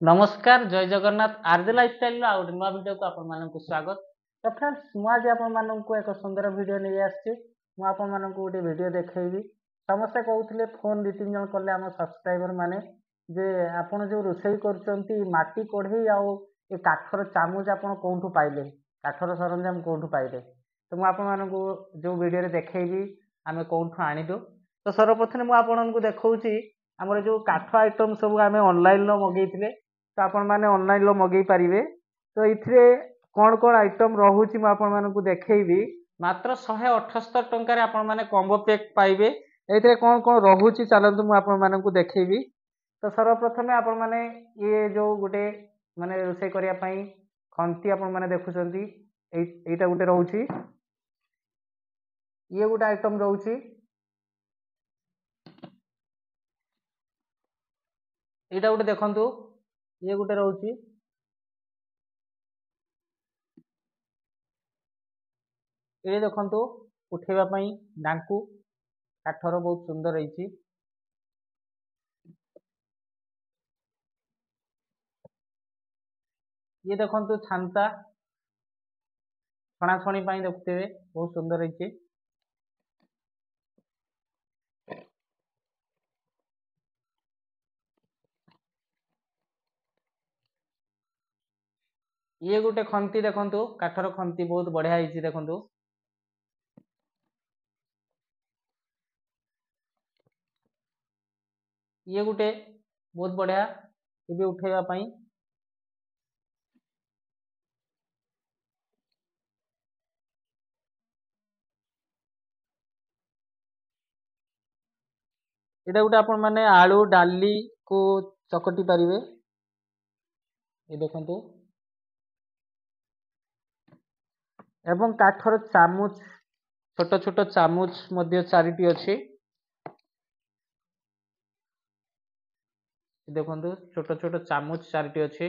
नमस्कार जय Jagannath RJ lifestyle आउ गोटे नुआ भिडियो को आपण स्वागत। तो फ्रेंड्स मुझे आपण एक सुंदर भिडियो नहीं आसी मुझे गोटे भिडियो देखी समस्ते कहते फोन दु तीन जन कले आम सब्सक्राइबर माने जे आपण जो रोषे करटी कढ़ई आउ काठर चामच आप कौटू पाइले काठर सरंजाम कौटू पाइले तो मुझे जो भिडियो देखी आम कौटू आणिलु। तो सर्वप्रथम मुझे देखा आमर जो काठ आइटम सब आम ऑनलाइन मगेले तो आपण मैंने ऑनलाइन मगई पारे। तो ये कौन कौन आइटम रोचे मुझे देखी मात्र 178 टंकार आपण मैंने कॉम्बो पैक पाइबे। ये कौन कौन रोचे चलतु मुझे देखी। तो सर्वप्रथम आपण मैंने ये जो गोटे माने रोषे करने खंती आपण मैंने देखुं यहीटा गोटे रोचे ये गोटे आइटम रोचे यहाँ गोटे देखु ये गोटे रोचे ये देखु उठेवाई डांकू काठर बहुत सुंदर रही। ये देखु छांता छणाछणी देखुते बहुत सुंदर रही। ये गोटे खंती देखु काठर खंती बहुत बढ़िया है देखु। ये गोटे बहुत बढ़िया ये उठेवाई यहाँ गोटे आपण मैंने आलू डाली को चकटी पारे ये देखु एवं काठर चामच छोट छोट चामच चारिटी अच्छी देखु छोट छोट चामच चारिटी अच्छी।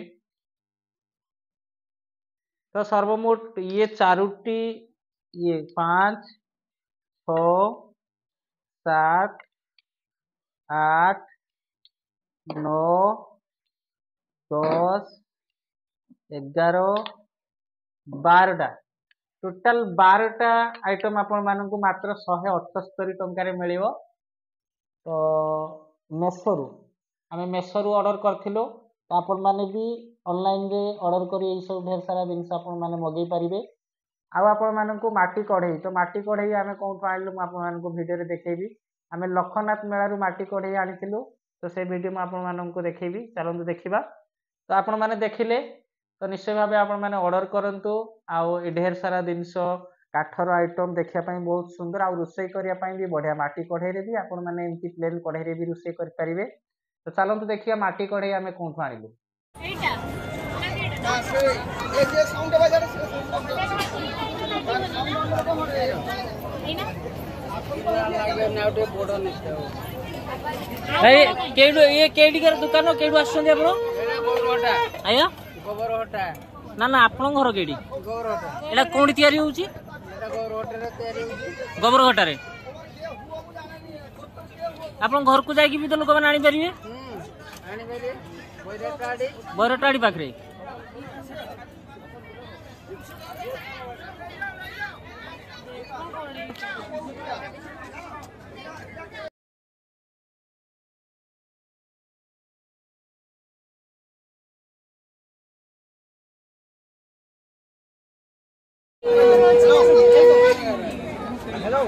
तो सर्वमोट ये चारोटी ये 5 6 7 8 9 10 11 12टा टोटाल 12टा आइटम आपण मानक मात्र 178 टंकार मिल। तो मेसोरू आम मेसोरू ऑर्डर करथिलो तो आपण माने भी ऑनलाइन रे ऑर्डर करी सब ढेर सारा जिनस आपण माने मगै पारिबे। आउ आपण मानक माटी कढ़ई तो माटी कढ़ई आम कौन आनलु आपण मानक वीडियो रे देखैबी। आम लखनाथ मेलारू माटी कढ़ई आनिथिलु तो से वीडियो मु आपण मानक देखैबी चलंतु देखिबा। तो आपण माने देखिले तो निश्चय भाव आपण माने ऑर्डर करंतु आउ ढेर सारा जिनस काठर आइटम देखा बहुत सुंदर आउ रोषे करने भी बढ़िया माटी कढ़ई भी आपण माने एमती प्लेन कढ़ई भी रोषे कर पारिबे। तो चलंतु देखिया माटी कढ़ई आम कौन आनिलु। ये केडी कर दुकान केडू आछन आपण आया गोबरहटा ना ना आपण घर केडी गोबरहटा एला कोन तयारी होउची एला गोबरहटा रे तयारी होउची गोबरहटा रे आपण घर को जाई कि भी तो लोक माने आनी परिबे आनी परिबे बैरटाड़ी पाखरे हेलो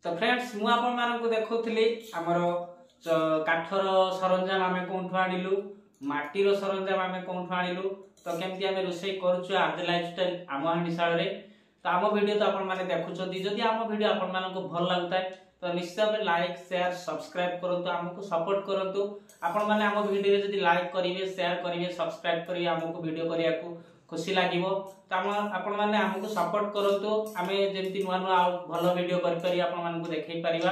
तो फ्रेंड्स मु आपण मानकु देखौथली हमर काठर सरंजाम आमे कोंठु आनिलु माटीर सरंजाम आमे कोंठु आनिलु तो केमती आमे रोषेई करूछु आरजे लाइफस्टाइल आम हांडीशाल रे। तो आम वीडियो तो आपण माने देखुछथि जदि आम वीडियो आपण मानकु भल लागुताय तो निश्चित भाव लाइक शेयर सब्सक्राइब करंतु हमकु सपोर्ट करंतु। आपण माने आम वीडियो जदि लाइक करिवे शेयर करिवे सब्सक्राइब करिवे हमकु वीडियो करियाकू खुशी लागिवो। तो आपण माने हमकु सपोर्ट करंतु आमे जेमति नुवा नुवा भल वीडियो करि पारि आपण मानकु देखै परिबा।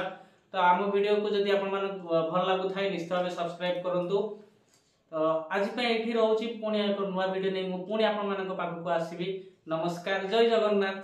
तो आम वीडियो को जदि आपण मानकु भल लागु थाय निश्चित भाव सब्सक्राइब करंतु। तो आज पे एठी रहउची पुणी एक नुवा वीडियो नै मु पुणी आपण मानक पाखकु आसीबी। नमस्कार जय जगन्नाथ।